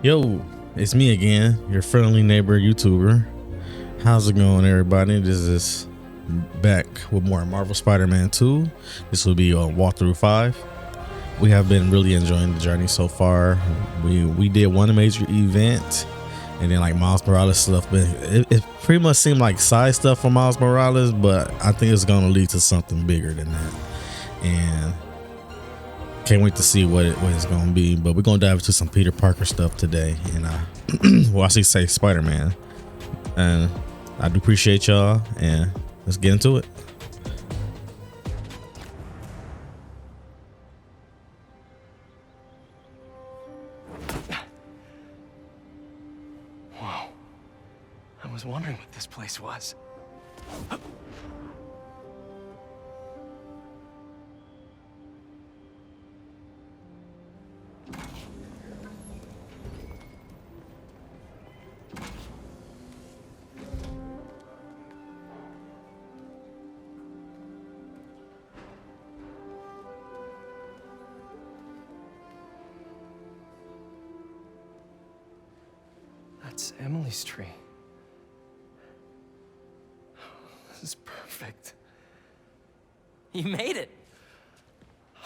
Yo, it's me again, your friendly neighbor YouTuber. How's it going, everybody? This is back with more Marvel Spider-Man 2. This will be on walkthrough 5. We have been really enjoying the journey so far. We did one major event, and then like Miles Morales stuff, but it pretty much seemed like side stuff for Miles Morales, but I think it's gonna lead to something bigger than that. And can't wait to see what it's gonna be. But we're gonna dive into some Peter Parker stuff today, and well, I should say Spider-Man. And I do appreciate y'all, and let's get into it. Whoa. I was wondering what this place was. That's Emily's tree. This is perfect. You made it.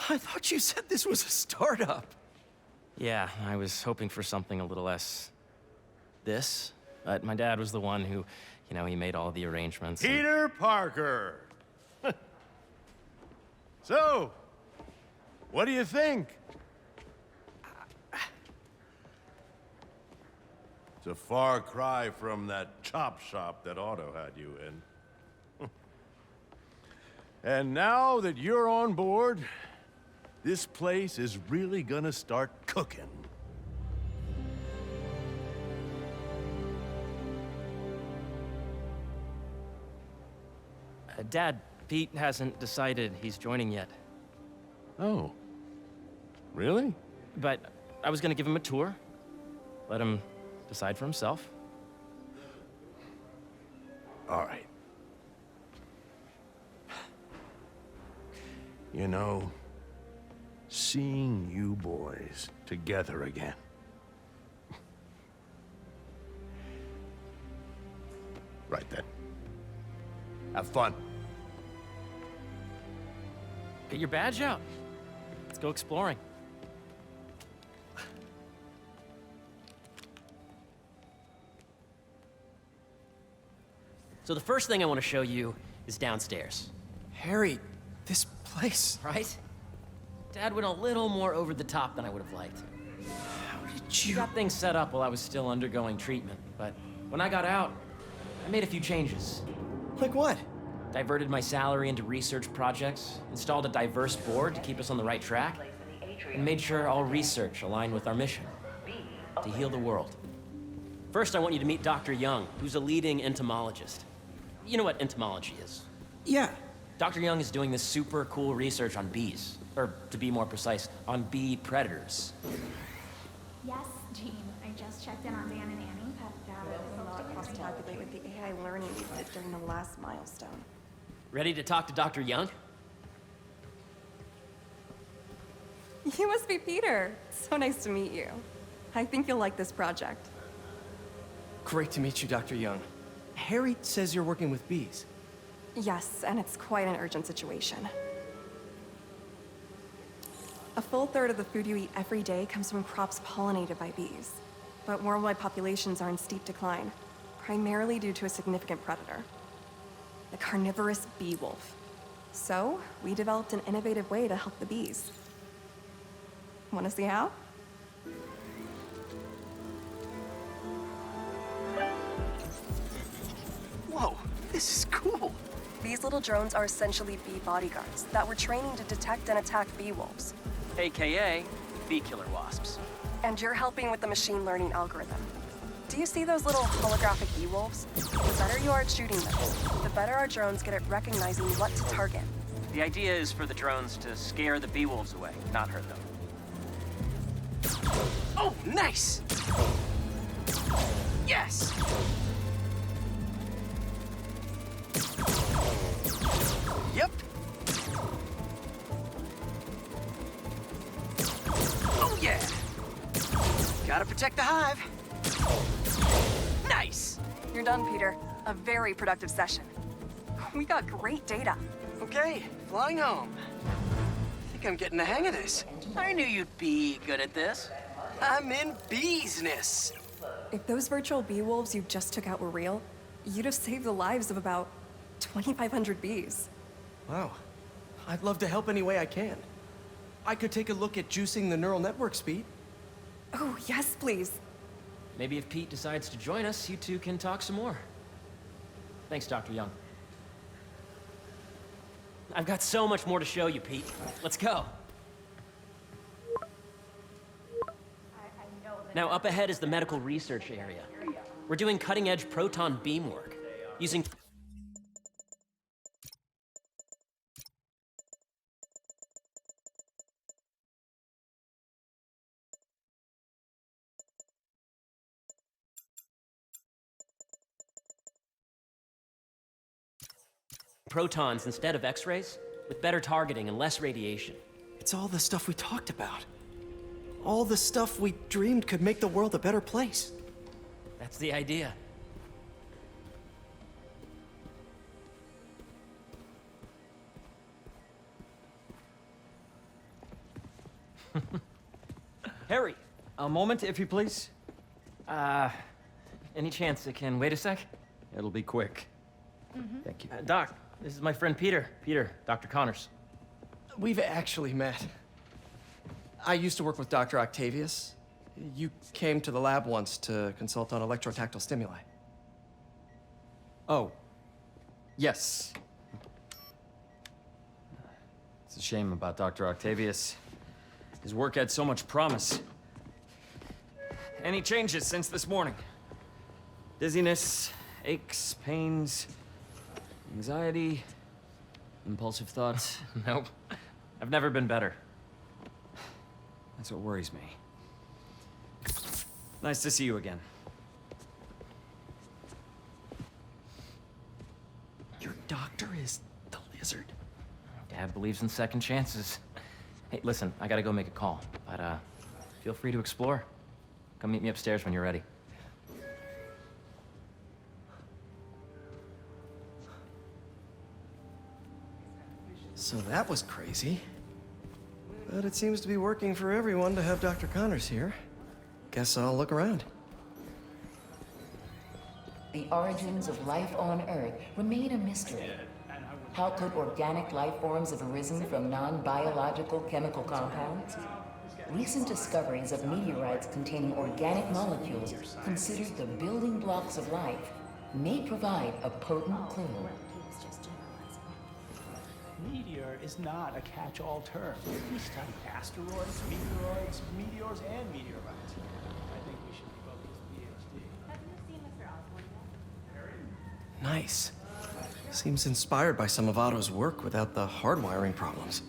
I thought you said this was a startup. Yeah, I was hoping for something a little less this, but my dad was the one who, he made all the arrangements. Peter Parker. So, what do you think? It's a far cry from that chop shop that Otto had you in. And now that you're on board, this place is really gonna start cooking. Dad, Pete hasn't decided he's joining yet, Oh, really? but I was gonna give him a tour, let him decide for himself. All right. You know, seeing you boys together again. Right then. Have fun. Get your badge out. Let's go exploring. So the first thing I want to show you is downstairs, Harry, this place. right? Dad went a little more over the top than I would have liked. How did He you... got things set up while I was still undergoing treatment, but when I got out, I made a few changes. Like what? Diverted my salary into research projects, installed a diverse board to keep us on the right track, and made sure all research aligned with our mission, to heal the world. First, I want you to meet Dr. Young, who's a leading entomologist. You know what entomology is? Yeah. Dr. Young is doing this super cool research on bees, or to be more precise, on bee predators. Yes, Jean. I just checked in on Dan and Annie. Pet data will not cross-tabulate with the AI learning we did during the last milestone. Ready to talk to Dr. Young? You must be Peter. So nice to meet you. I think you'll like this project. Great to meet you, Dr. Young. Harry says you're working with bees. Yes, and it's quite an urgent situation. A full third of the food you eat every day comes from crops pollinated by bees. But worldwide populations are in steep decline, primarily due to a significant predator, the carnivorous bee wolf. So, we developed an innovative way to help the bees. Want to see how? Whoa, this is cool. These little drones are essentially bee bodyguards that we're training to detect and attack bee wolves. AKA bee killer wasps. And you're helping with the machine learning algorithm. Do you see those little holographic bee wolves? The better you are at shooting them, the better our drones get at recognizing what to target. The idea is for the drones to scare the bee wolves away, not hurt them. Oh, nice! Yes! Yep. Oh, yeah! Gotta protect the hive. Nice! You're done, Peter. A very productive session. We got great data. Okay, flying home. I think I'm getting the hang of this. I knew you'd be good at this. I'm in business. If those virtual bee wolves you just took out were real, you'd have saved the lives of about 2,500 bees. Wow. I'd love to help any way I can. I could take a look at juicing the neural network speed. Oh, yes, please. Maybe if Pete decides to join us, you two can talk some more. Thanks, Dr. Young. I've got so much more to show you, Pete. Let's go. Now, up ahead is the medical research area. We're doing cutting-edge proton beam work, using protons instead of X-rays, with better targeting and less radiation. It's all the stuff we talked about. All the stuff we dreamed could make the world a better place. That's the idea. Harry! A moment, if you please. Any chance it can wait a sec? It'll be quick. Thank you. Doc, this is my friend Peter. Peter, Dr. Connors. We've actually met. I used to work with Dr. Octavius. You came to the lab once to consult on electrotactile stimuli. Oh. Yes. It's a shame about Dr. Octavius. His work had so much promise. Any changes since this morning? Dizziness, aches, pains, anxiety, impulsive thoughts. Nope. I've never been better. That's what worries me. Nice to see you again. Your doctor is the lizard. Dad believes in second chances. Hey, listen, I gotta go make a call, but feel free to explore. Come meet me upstairs when you're ready. So that was crazy. But it seems to be working for everyone to have Dr. Connors here. Guess I'll look around. The origins of life on Earth remain a mystery. How could organic life forms have arisen from non-biological chemical compounds? Recent discoveries of meteorites containing organic molecules, considered the building blocks of life, may provide a potent clue. Meteor is not a catch-all term. We study asteroids, meteoroids, meteors, and meteorites. I think we should revoke his PhD. Have you seen Mr. Osborn yet? Nice. Seems inspired by some of Otto's work without the hardwiring problems.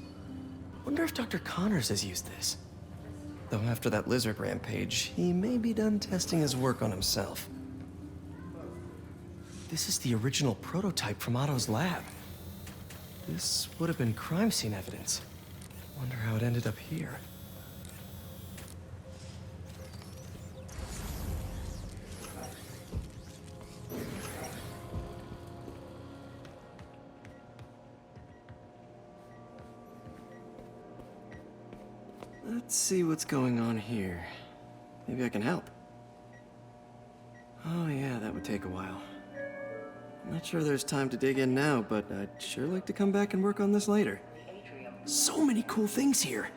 Wonder if Dr. Connors has used this. Though after that lizard rampage, he may be done testing his work on himself. This is the original prototype from Otto's lab. This would have been crime scene evidence. Wonder how it ended up here. Let's see what's going on here. Maybe I can help. Oh yeah, that would take a while. I'm not sure there's time to dig in now, but I'd sure like to come back and work on this later. So many cool things here.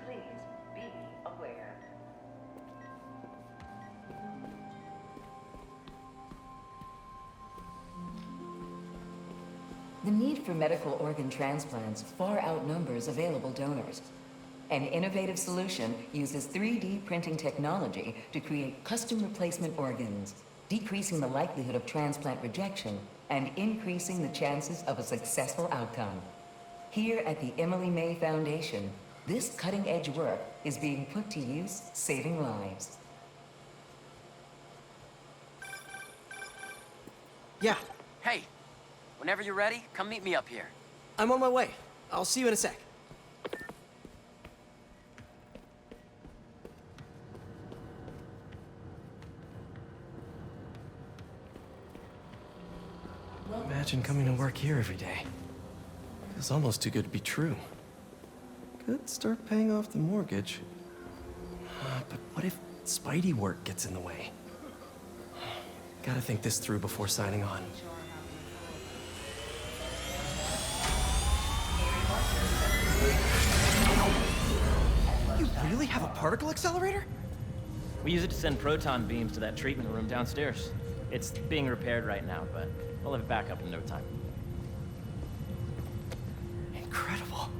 The need for medical organ transplants far outnumbers available donors. An innovative solution uses 3D printing technology to create custom replacement organs, decreasing the likelihood of transplant rejection and increasing the chances of a successful outcome. Here at the Emily May Foundation, this cutting-edge work is being put to use, saving lives. Yeah, Hey, whenever you're ready, come meet me up here. I'm on my way. I'll see you in a sec. Imagine coming to work here every day. Feels almost too good to be true. Could start paying off the mortgage. But what if Spidey work gets in the way? Gotta think this through before signing on. You really have a particle accelerator? We use it to send proton beams to that treatment room downstairs. It's being repaired right now, but we'll have it back up in no time. Incredible.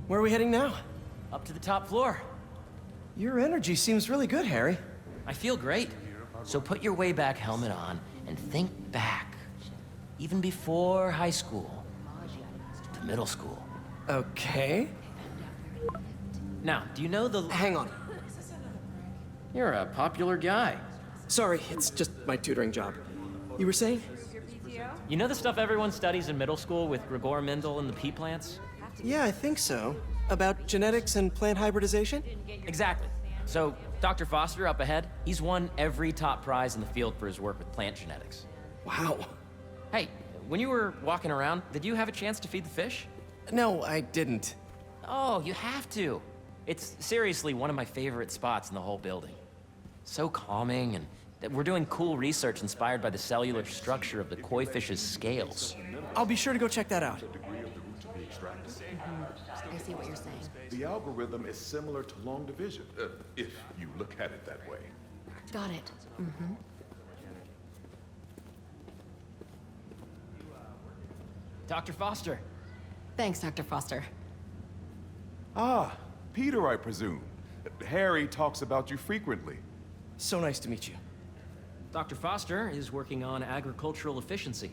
Where are we heading now? Up to the top floor. Your energy seems really good, Harry. I feel great. So put your way back helmet on and think back. Even before high school. To middle school. Okay. Now, do you know the... Hang on. You're a popular guy. Sorry, it's just my tutoring job. You were saying? You know the stuff everyone studies in middle school with Gregor Mendel and the pea plants? Yeah, I think so. About genetics and plant hybridization? Exactly. So, Dr. Foster up ahead, he's won every top prize in the field for his work with plant genetics. Wow. Hey, when you were walking around, did you have a chance to feed the fish? No, I didn't. Oh, you have to. It's seriously one of my favorite spots in the whole building. So calming, and that we're doing cool research inspired by the cellular structure of the koi fish's scales. I'll be sure to go check that out. I see what you're saying. The algorithm is similar to long division, if you look at it that way. Got it. Mm-hmm. Dr. Foster. Thanks, Dr. Foster. Ah, Peter, I presume. Harry talks about you frequently. So nice to meet you. Dr. Foster is working on agricultural efficiency.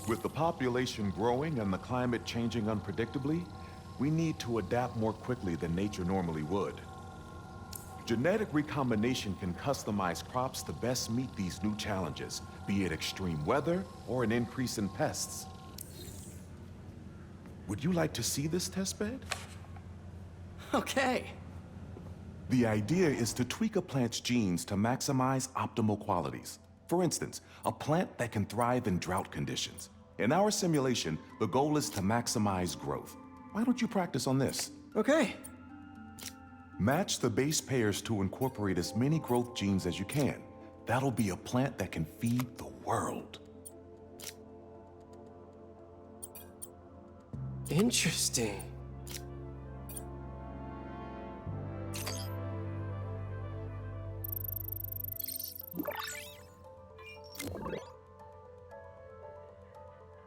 With the population growing and the climate changing unpredictably, we need to adapt more quickly than nature normally would. Genetic recombination can customize crops to best meet these new challenges, be it extreme weather or an increase in pests. Would you like to see this testbed? Okay. The idea is to tweak a plant's genes to maximize optimal qualities. For instance, a plant that can thrive in drought conditions. In our simulation, the goal is to maximize growth. Why don't you practice on this? Okay. Match the base pairs to incorporate as many growth genes as you can. That'll be a plant that can feed the world. Interesting.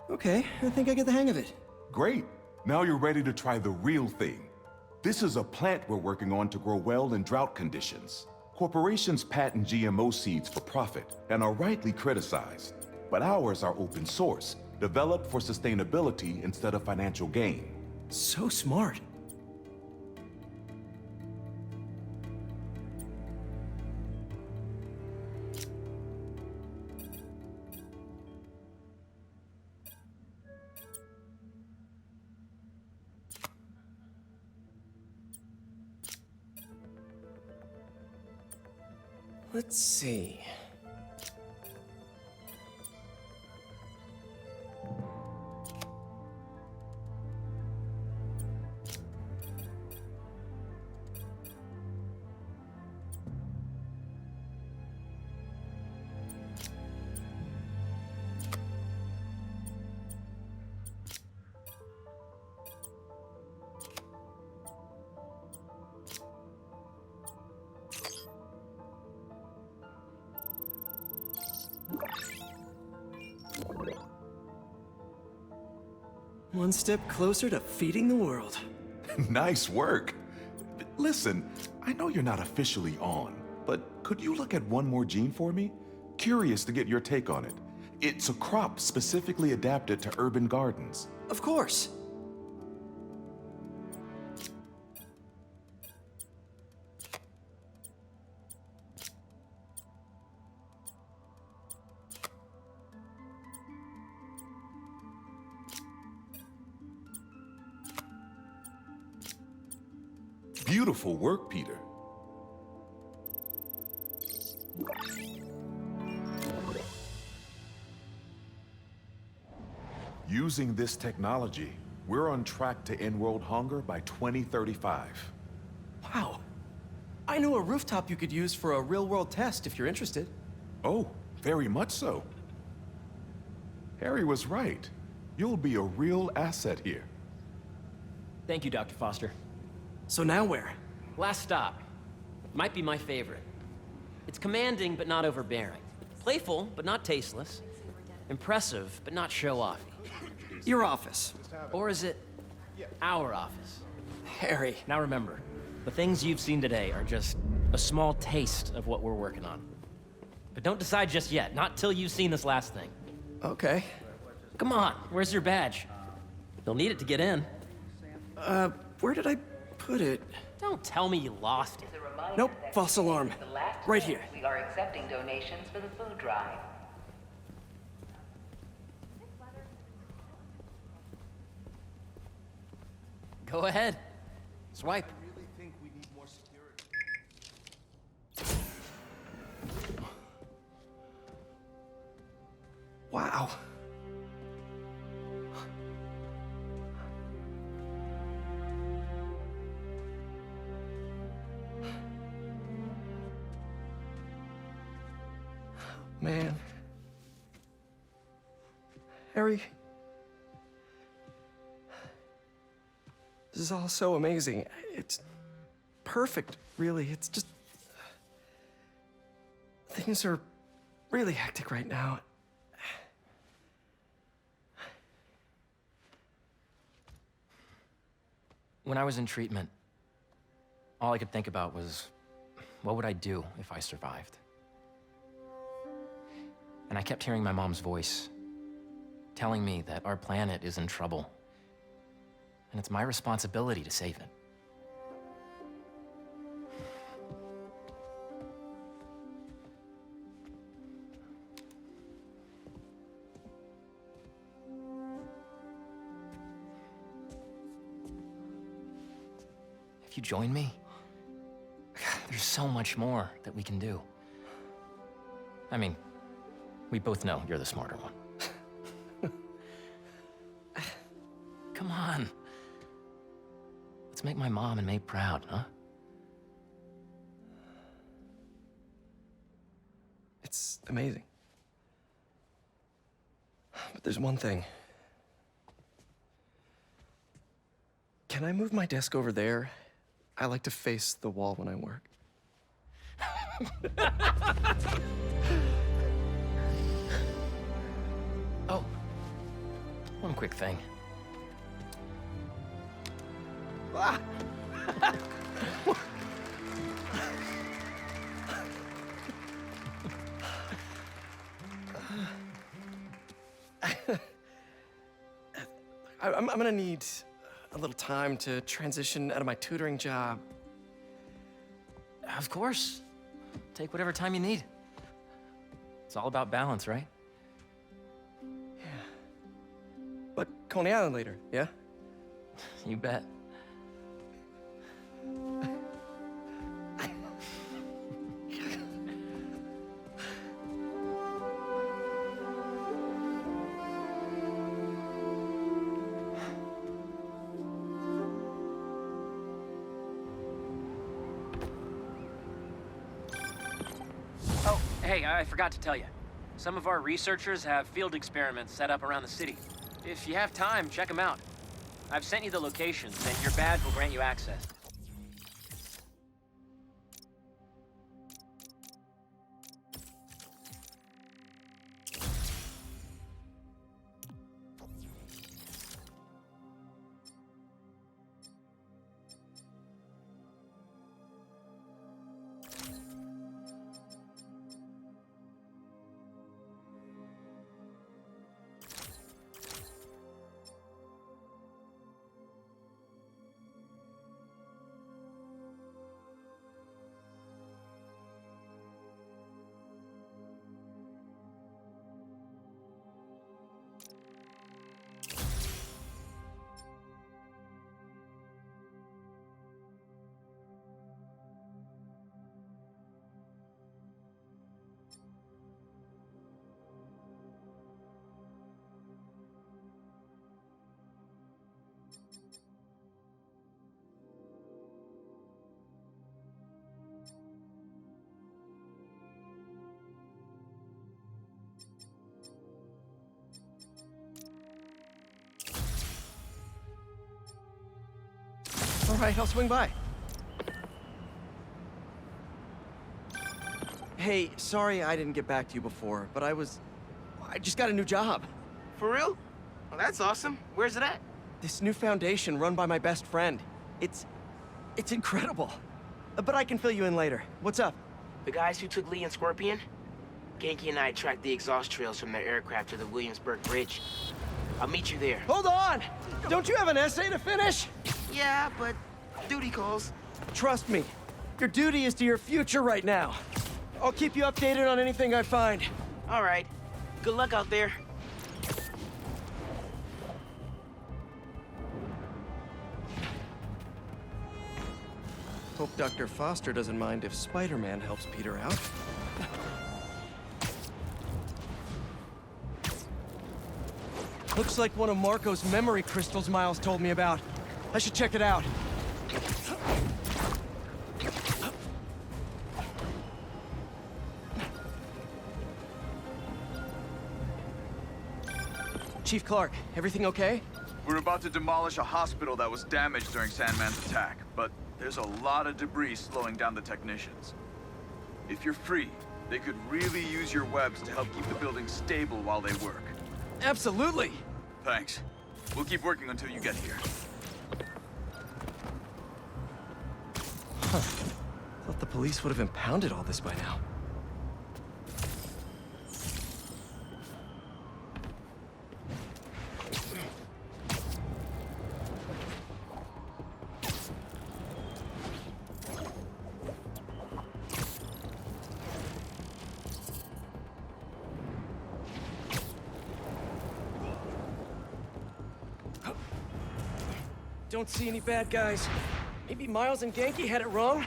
Okay, I think I get the hang of it. Great. Now you're ready to try the real thing. This is a plant we're working on to grow well in drought conditions. Corporations patent GMO seeds for profit and are rightly criticized. But ours are open source, developed for sustainability instead of financial gain. So smart. Let's see. One step closer to feeding the world. Nice work. Listen, I know you're not officially on, but could you look at one more gene for me? Curious to get your take on it. It's a crop specifically adapted to urban gardens. Of course. Beautiful work, Peter. Using this technology, we're on track to end world hunger by 2035. Wow. I know a rooftop you could use for a real-world test if you're interested. Oh, very much so. Harry was right. You'll be a real asset here. Thank you, Dr. Foster. So now where? Last stop. Might be my favorite. It's commanding, but not overbearing. Playful, but not tasteless. Impressive, but not show-offy. Your office. Or is it our office? Harry. Now remember, the things you've seen today are just a small taste of what we're working on. But don't decide just yet, not till you've seen this last thing. Okay. Come on, where's your badge? You'll need it to get in. Where did I put it? Don't tell me you lost it. Nope, false alarm. Right here. We are accepting donations for the food drive. Go ahead. Swipe. Wow. Man. Harry. This is all so amazing. It's perfect, really. It's just... Things are really hectic right now. When I was in treatment, all I could think about was, what would I do if I survived? And I kept hearing my mom's voice, telling me that our planet is in trouble, and it's my responsibility to save it. If you join me, there's so much more that we can do. I mean, we both know you're the smarter one. Come on. Let's make my mom and May proud, huh? It's amazing. But there's one thing. Can I move my desk over there? I like to face the wall when I work. Oh, one quick thing. Ah! I'm gonna need a little time to transition out of my tutoring job. Of course. Take whatever time you need. It's all about balance, right? Yeah. But Coney Island later, yeah? You bet. Oh, hey, I forgot to tell you. Some of our researchers have field experiments set up around the city. If you have time, check them out. I've sent you the locations, and your badge will grant you access. right, I'll swing by. Hey, sorry I didn't get back to you before, but I just got a new job. For real? Well, that's awesome. Where's it at? This new foundation run by my best friend. It's incredible. But I can fill you in later. What's up? The guys who took Lee and Scorpion? Genki and I tracked the exhaust trails from their aircraft to the Williamsburg Bridge. I'll meet you there. Hold on! Don't you have an essay to finish? Yeah, but duty calls. Trust me, your duty is to your future right now. I'll keep you updated on anything I find. All right. Good luck out there. Hope Dr. Foster doesn't mind if Spider-Man helps Peter out. Looks like one of Marko's memory crystals Miles told me about. I should check it out. Chief Clark, everything okay? We're about to demolish a hospital that was damaged during Sandman's attack, but there's a lot of debris slowing down the technicians. If you're free, they could really use your webs to help keep the building stable while they work. Absolutely! Thanks. We'll keep working until you get here. Huh. Thought the police would have impounded all this by now. Don't see any bad guys. Maybe Miles and Genki had it wrong?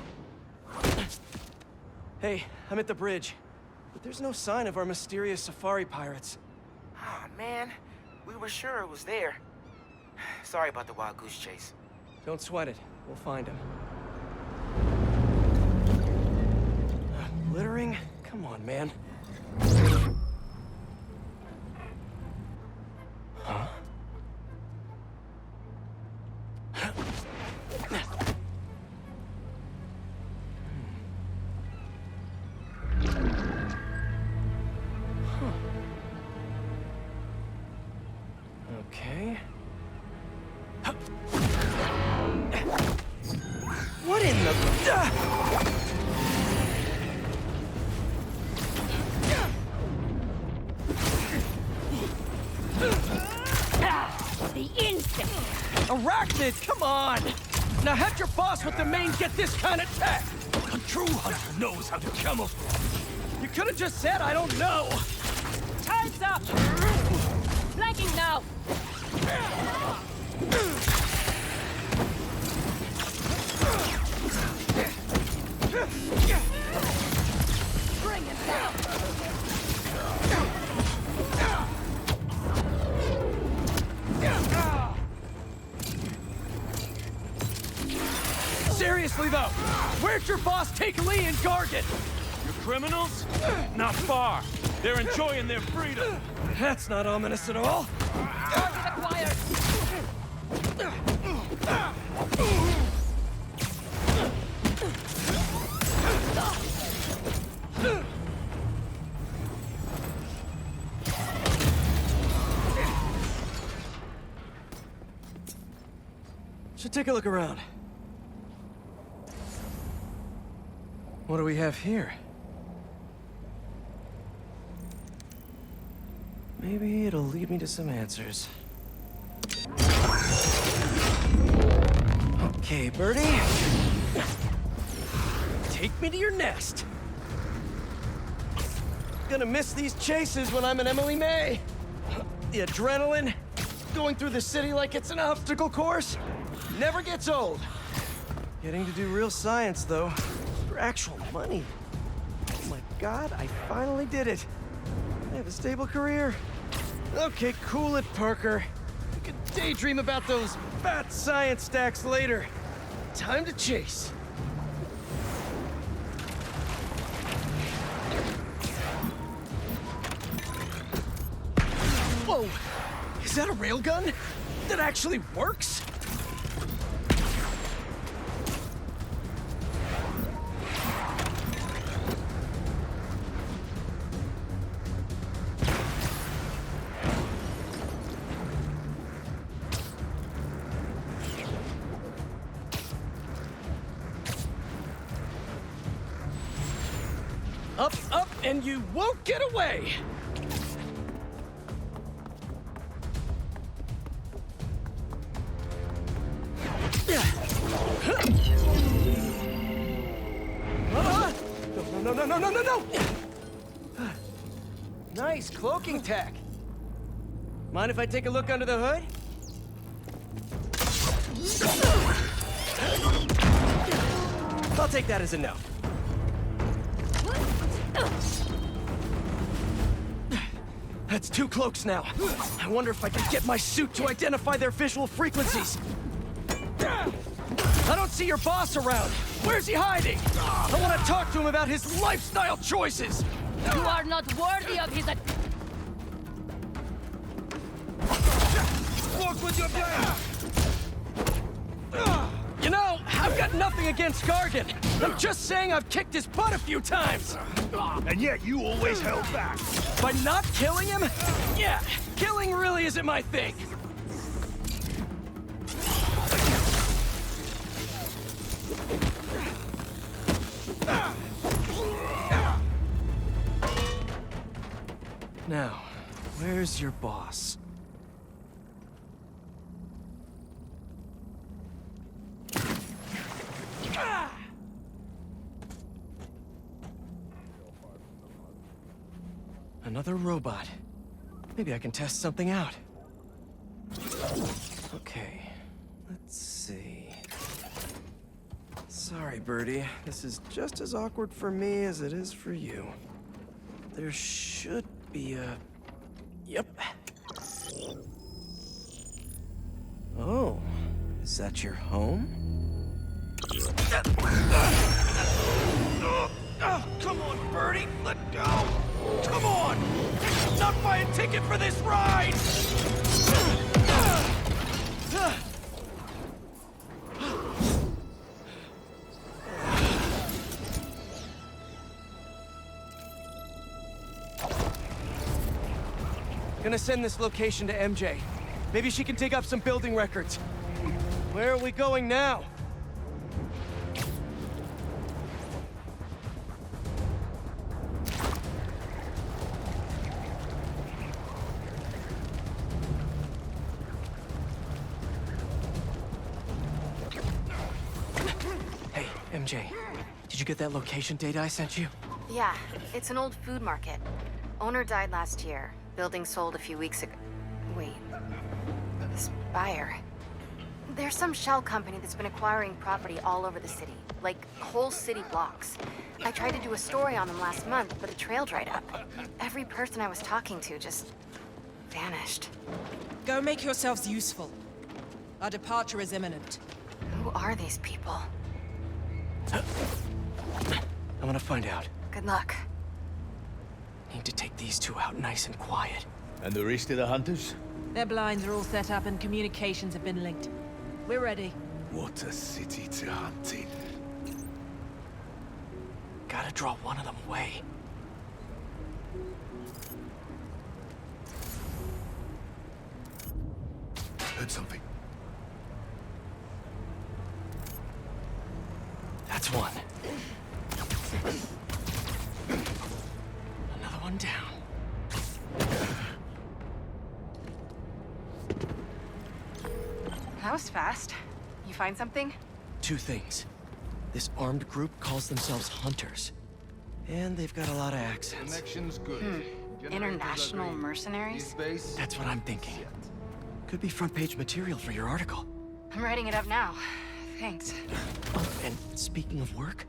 Hey, I'm at the bridge. But there's no sign of our mysterious safari pirates. Oh, man. We were sure it was there. Sorry about the wild goose chase. Don't sweat it. We'll find him. Littering? Come on, man. Huh? Okay. What in the... The insect! Arachnid, come on! Now have your boss with the main get this kind of tech! A true hunter knows how to camouflage. You could have just said, I don't know! Time's up! Flanking now! Bring it down! Seriously though, where'd your boss take Lee and Gargan? Your criminals? Not far. They're enjoying their freedom. That's not ominous at all. Target acquired! Should take a look around. What do we have here? Maybe it'll lead me to some answers. Okay, Birdie. Take me to your nest. Gonna miss these chases when I'm an Emily May. The adrenaline, going through the city like it's an obstacle course, never gets old. Getting to do real science, though, for actual money. Oh my God, I finally did it. I have a stable career. Okay, cool it, Parker. We can daydream about those fat science stacks later. Time to chase. Whoa! Is that a railgun? That actually works? Up, up, and you won't get away! No! Nice cloaking tech. Mind if I take a look under the hood? I'll take that as a no. That's 2 cloaks now. I wonder if I can get my suit to identify their visual frequencies. I don't see your boss around. Where's he hiding? I want to talk to him about his lifestyle choices. You are not worthy of his... Walk with your plan. You know, I've got nothing against Gargan. I'm just saying I've kicked his butt a few times. And yet you always held back. By not killing him? Yeah, killing really isn't my thing. Now, where's your boss? Another robot. Maybe I can test something out. Okay, let's see. Sorry, Birdie. This is just as awkward for me as it is for you. There should be a... Yep. Oh, is that your home? Oh, come on, Birdie! Let go! Come on! Not buy a ticket for this ride! Gonna send this location to MJ. Maybe she can dig up some building records. Where are we going now? Hey, MJ. Did you get that location data I sent you? Yeah, it's an old food market. Owner died last year. Building sold a few weeks ago. Wait. Spire. There's some shell company that's been acquiring property all over the city. Like, whole city blocks. I tried to do a story on them last month, but the trail dried up. Every person I was talking to just... vanished. Go make yourselves useful. Our departure is imminent. Who are these people? I'm gonna find out. Good luck. Need to take these 2 out nice and quiet. And the rest of the hunters? Their blinds are all set up and communications have been linked. We're ready. What a city to hunt in. Gotta draw one of them away. Heard something. That's one. Another one down. That was fast. You find something? 2 things. This armed group calls themselves Hunters. And they've got a lot of accents. Connection's good. International mercenaries? That's what I'm thinking. Could be front page material for your article. I'm writing it up now. Thanks. Oh, and speaking of work,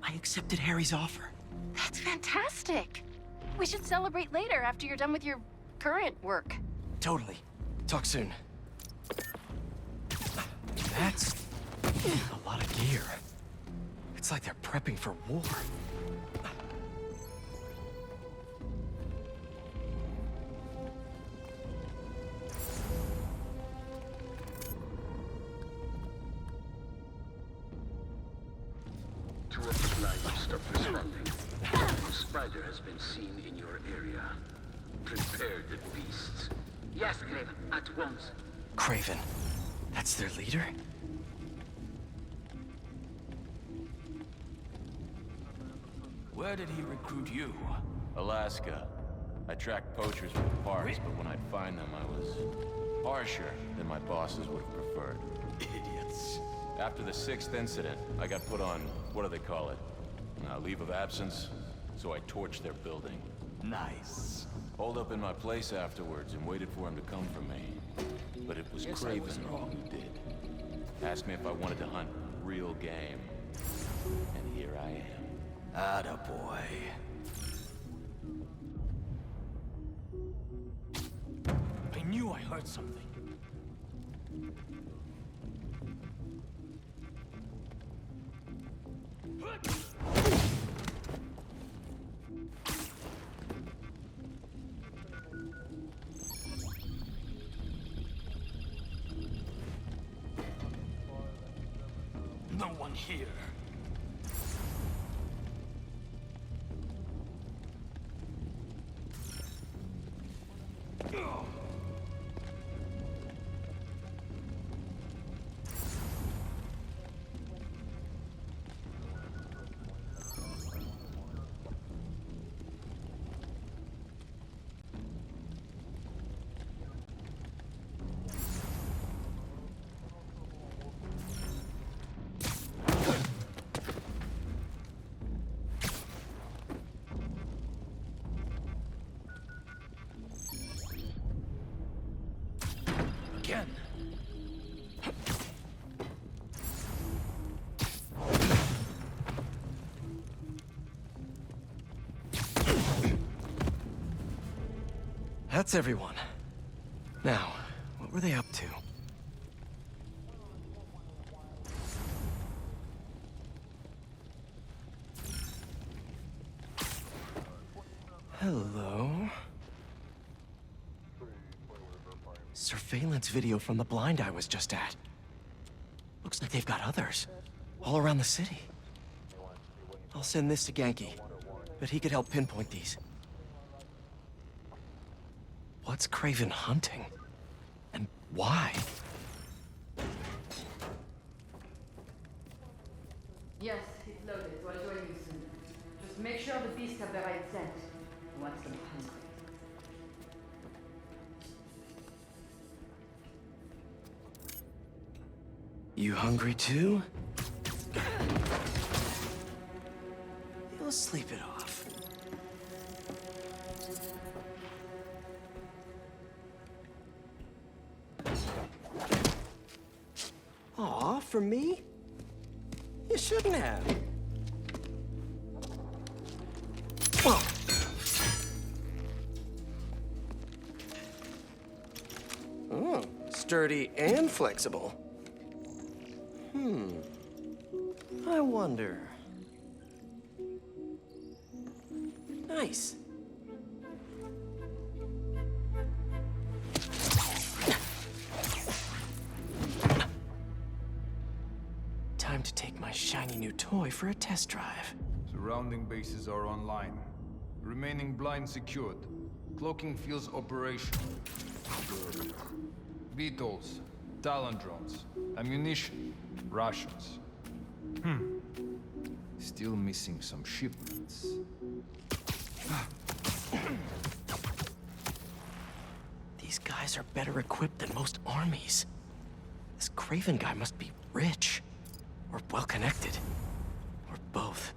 I accepted Harry's offer. That's fantastic. We should celebrate later after you're done with your current work. Totally. Talk soon. That's a lot of gear. It's like they're prepping for war. Two of the blinds have stopped responding. The spider has been seen in your area. Prepare the beasts. Yes, Craven, at once. Craven. That's their leader? Where did he recruit you? Alaska. I tracked poachers with parks, but when I'd find them, I was harsher than my bosses would have preferred. Idiots. After the 6th incident, I got put on, what do they call it? Leave of absence, so I torched their building. Nice. Holed up in my place afterwards and waited for him to come for me. But it was Guess I Craven was wrong. who did. Asked me if I wanted to hunt real game. And here I am. Attaboy. I knew I heard something. No one here. Again. That's everyone. Now, what were they up to? Hello? Surveillance video from the blind I was just at. Looks like they've got others. All around the city. I'll send this to Genki. Bet he could help pinpoint these. What's Craven hunting? And why? Yes, it's loaded. We'll join you soon. Just make sure the beasts have the right scent. We want them hungry. You hungry too? You'll sleep it off. Aw, for me? You shouldn't have. Whoa. Oh, sturdy and flexible. I wonder. Nice. Time to take my shiny new toy for a test drive. Surrounding bases are online. Remaining blind secured. Cloaking fields operational. Good. Beetles, Talon drones, ammunition, rations. Still missing some shipments. These guys are better equipped than most armies. This Craven guy must be rich, or well-connected, or both.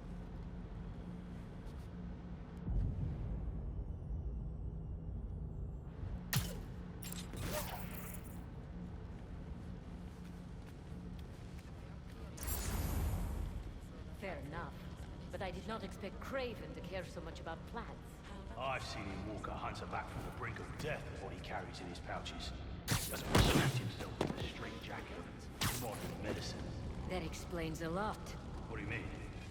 Fair enough. But I did not expect Craven to care so much about plants. I've seen him walk a hunter back from the brink of death with what he carries in his pouches. Doesn't restrict himself with a straight jacket. Modern medicine. That explains a lot. What do you mean?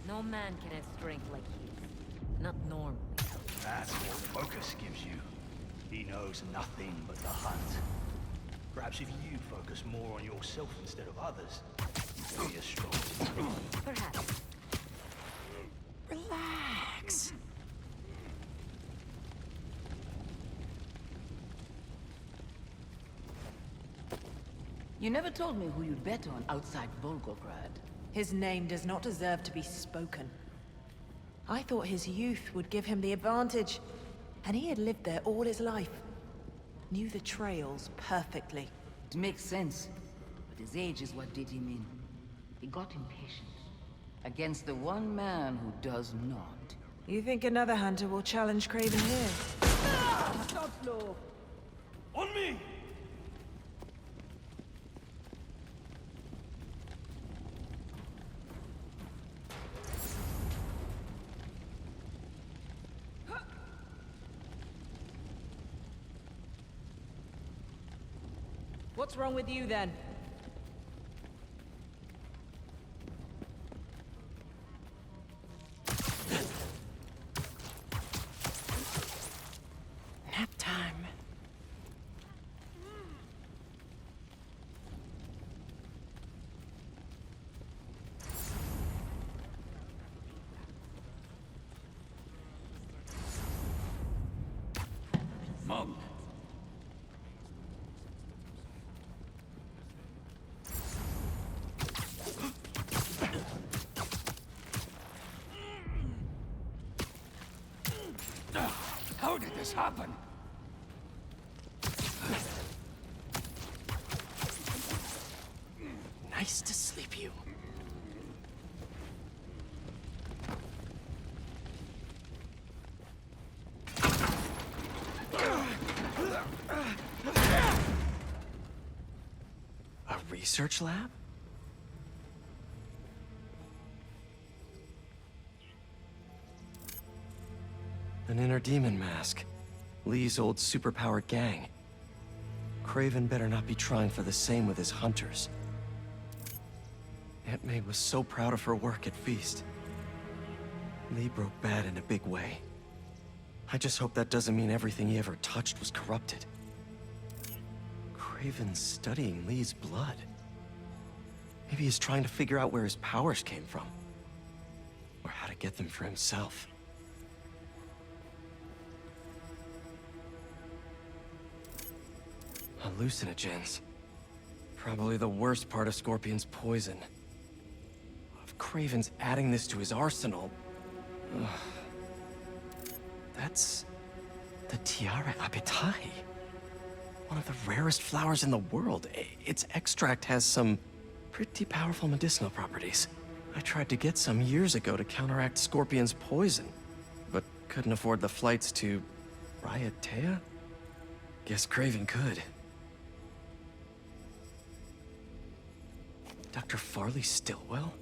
No man can have strength like his. Not normally. That's what focus gives you. He knows nothing but the hunt. Perhaps if you focus more on yourself instead of others, you'd be as strong. Perhaps. Relax. You never told me who you'd bet on outside Volgograd. His name does not deserve to be spoken. I thought his youth would give him the advantage, and he had lived there all his life. Knew the trails perfectly. It makes sense, but his age is what did him in. He got impatient. Against the one man who does not. You think another hunter will challenge Craven here? Stop slow. On me! What's wrong with you then? Nap time. Monk. How did this happen? Nice to sleep you. A research lab? An inner demon mask. Lee's old superpowered gang. Craven better not be trying for the same with his hunters. Aunt May was so proud of her work at Feast. Lee broke bad in a big way. I just hope that doesn't mean everything he ever touched was corrupted. Craven's studying Lee's blood. Maybe he's trying to figure out where his powers came from. Or how to get them for himself. Hallucinogens. Probably the worst part of Scorpion's poison. If Craven's adding this to his arsenal... Ugh. That's... the Tiara Apitai. One of the rarest flowers in the world. Its extract has some pretty powerful medicinal properties. I tried to get some years ago to counteract Scorpion's poison, but couldn't afford the flights to... Raiatea? Guess Craven could. Dr. Farley Stillwell?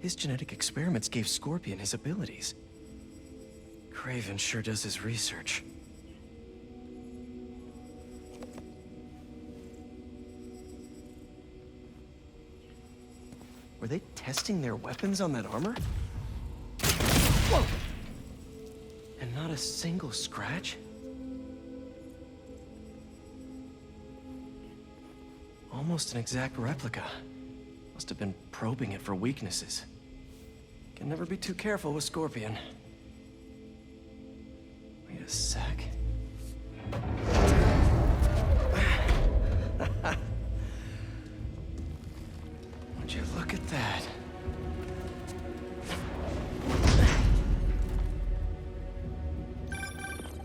His genetic experiments gave Scorpion his abilities. Craven sure does his research. Were they testing their weapons on that armor? Whoa! And not a single scratch? Almost an exact replica. Must have been probing it for weaknesses. Can never be too careful with Scorpion. Wait a sec. Would you look at that?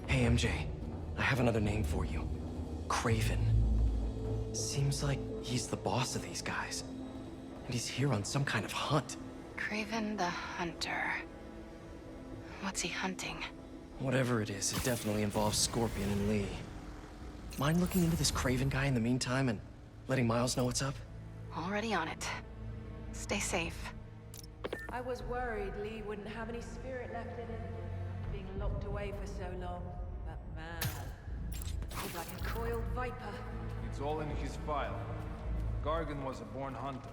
Hey, MJ. I have another name for you. Craven. Seems like he's the boss of these guys. And he's here on some kind of hunt. Craven the Hunter. What's he hunting? Whatever it is, it definitely involves Scorpion and Lee. Mind looking into this Craven guy in the meantime and letting Miles know what's up? Already on it. Stay safe. I was worried Lee wouldn't have any spirit left in him, being locked away for so long. But man, he's like a coiled viper. It's all in his file. Gargan was a born hunter.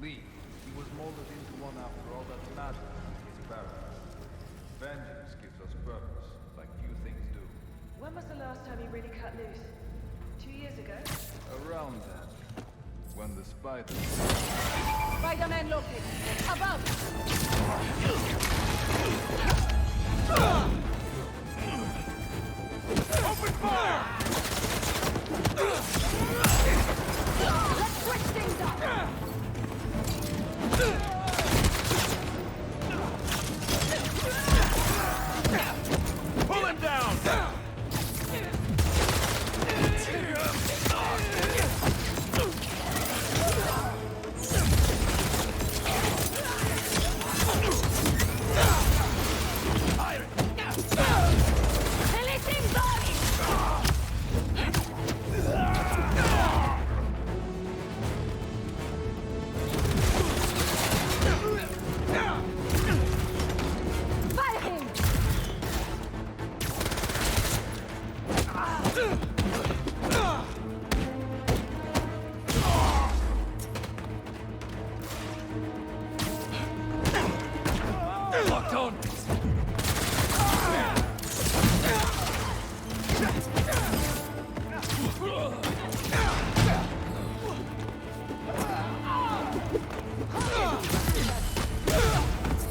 Lee, he was molded into one after all that matters in his paradise. Vengeance gives us purpose, like few things do. When was the last time you really cut loose? 2 years ago? Around then, when the spider... Spider-Man located. Above! Open fire! Let's switch things up! done.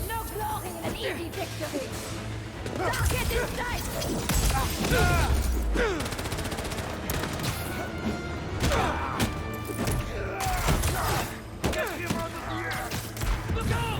No glory in an easy victory. Target in sight. Look out!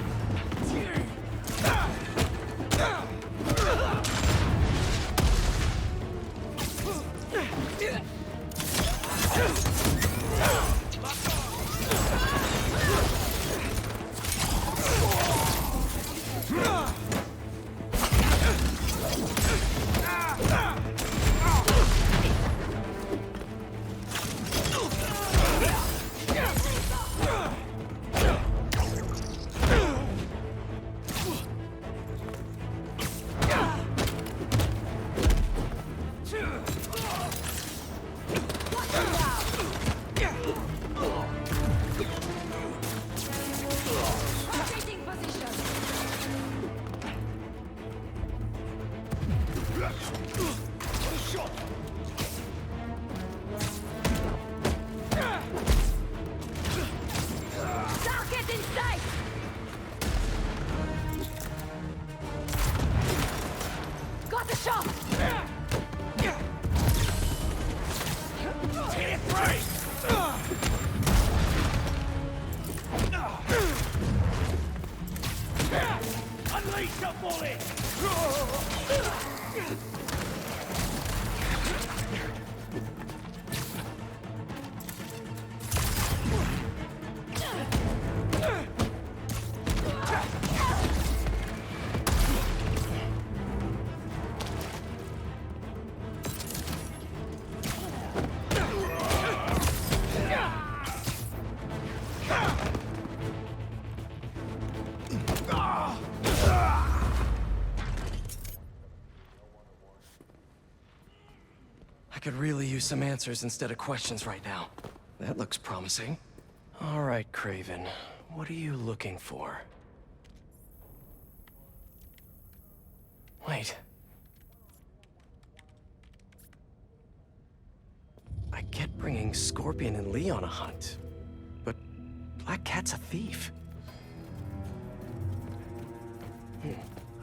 Rotating position. Target in sight. Got a shot. Take break! Unleash the bullet! I could really use some answers instead of questions right now. That looks promising. All right, Craven. What are you looking for? Wait. I get bringing Scorpion and Lee on a hunt, but Black Cat's a thief.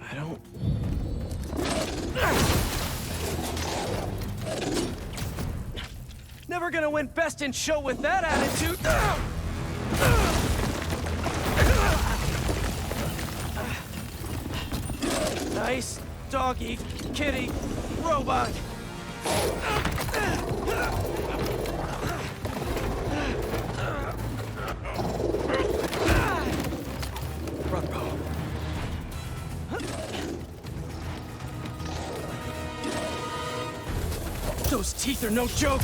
I don't... Never gonna win Best in Show with that attitude! Nice doggy, kitty, robot! Rugbo. Those teeth are no joke!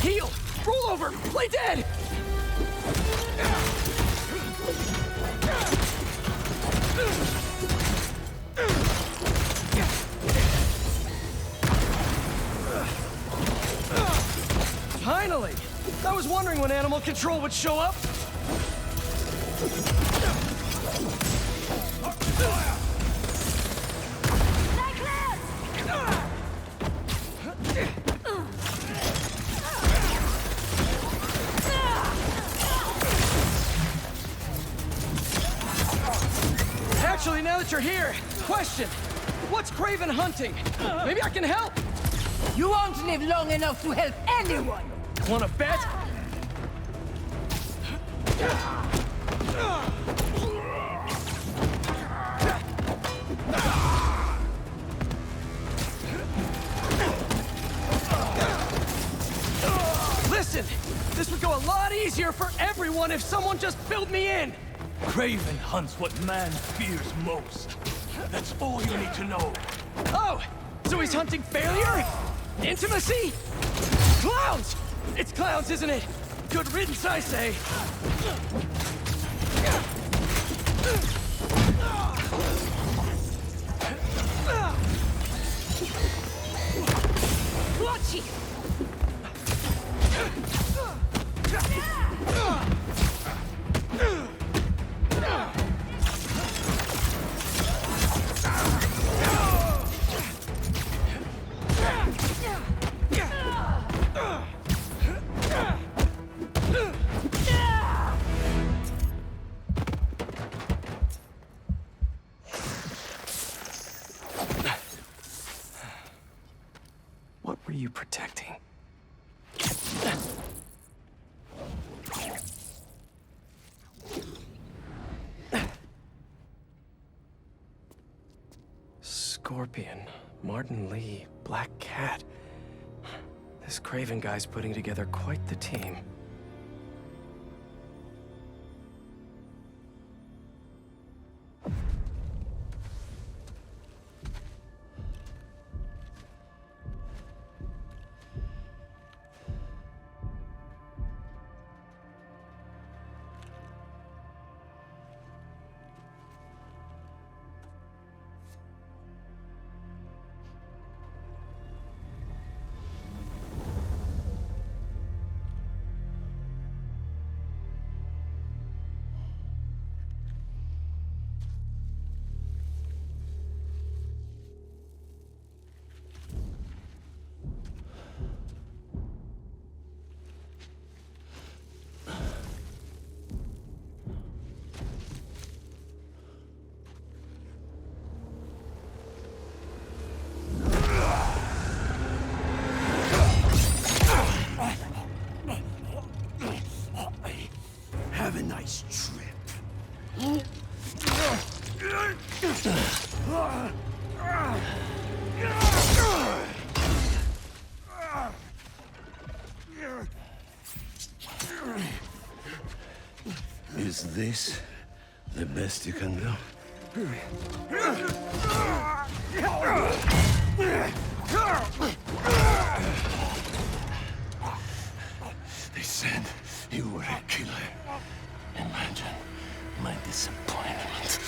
Heal! Roll over! Play dead! Finally! I was wondering when animal control would show up. Actually, now that you're here, question. What's Craven hunting? Maybe I can help. You won't live long enough to help anyone! Wanna bet? Listen, this would go a lot easier for everyone if someone just filled me in. Craven hunts what man fears most. That's all you need to know. Oh, so he's hunting failure? Intimacy? Clowns! It's clowns, isn't it? Good riddance, I say. Watch it! protecting? Scorpion, Martin Lee, Black Cat. This Craven guy's putting together quite the team. Have a nice trip. Is this the best you can do? They said you were a killer. Imagine my disappointment.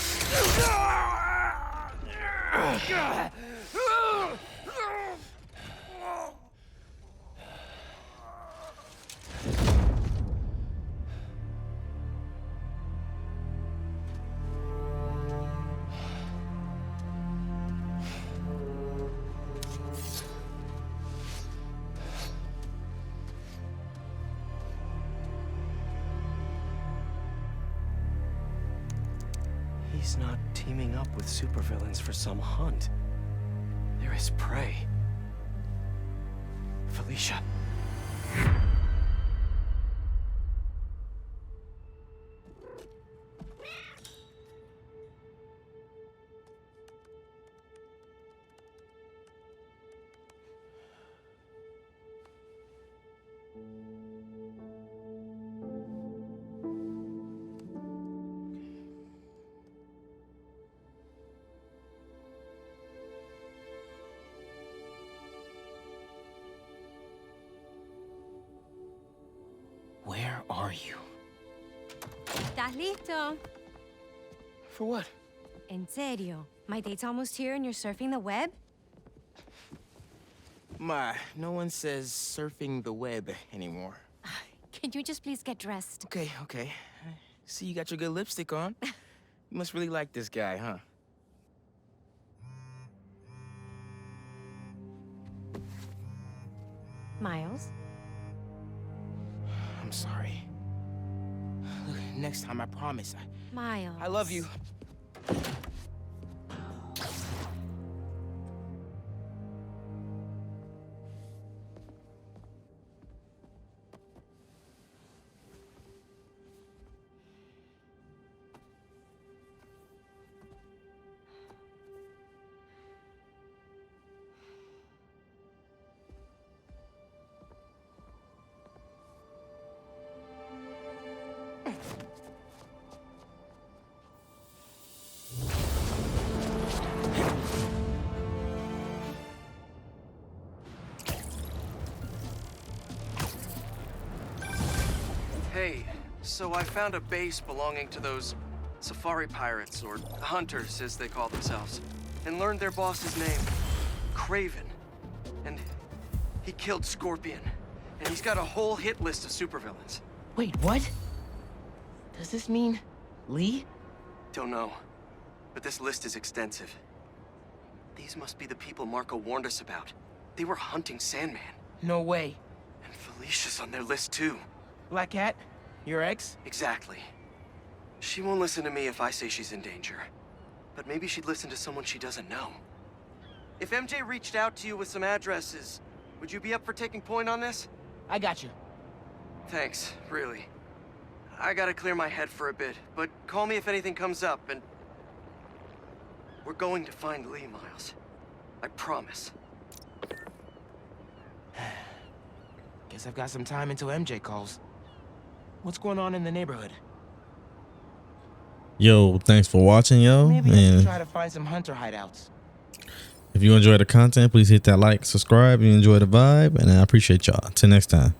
He's not teaming up with supervillains for some hunt. They're his prey. Felicia. Where are you? ¿Estás listo? For what? En serio? My date's almost here and you're surfing the web? Ma, no one says surfing the web anymore. Can you just please get dressed? Okay, okay. See, you got your good lipstick on. You must really like this guy, huh? Miles? I'm sorry. Look, next time, I promise. Miles. I love you. Hey, so I found a base belonging to those safari pirates, or hunters as they call themselves, and learned their boss's name, Craven. And he killed Scorpion, and he's got a whole hit list of supervillains. Wait, what? Does this mean Lee? Don't know, but this list is extensive. These must be the people Marko warned us about. They were hunting Sandman. No way. And Felicia's on their list too. Black Cat? Your ex? Exactly. She won't listen to me if I say she's in danger. But maybe she'd listen to someone she doesn't know. If MJ reached out to you with some addresses, Would you be up for taking point on this? I got you. Thanks, really. I gotta clear my head for a bit, but call me if anything comes up, and... We're going to find Lee, Miles. I promise. Guess I've got some time until MJ calls. What's going on in the neighborhood? Yo, thanks for watching, yo. Maybe I And should try to find some hunter hideouts. if you enjoy the content, please hit that like, subscribe, you enjoy the vibe, and I appreciate y'all. Till next time.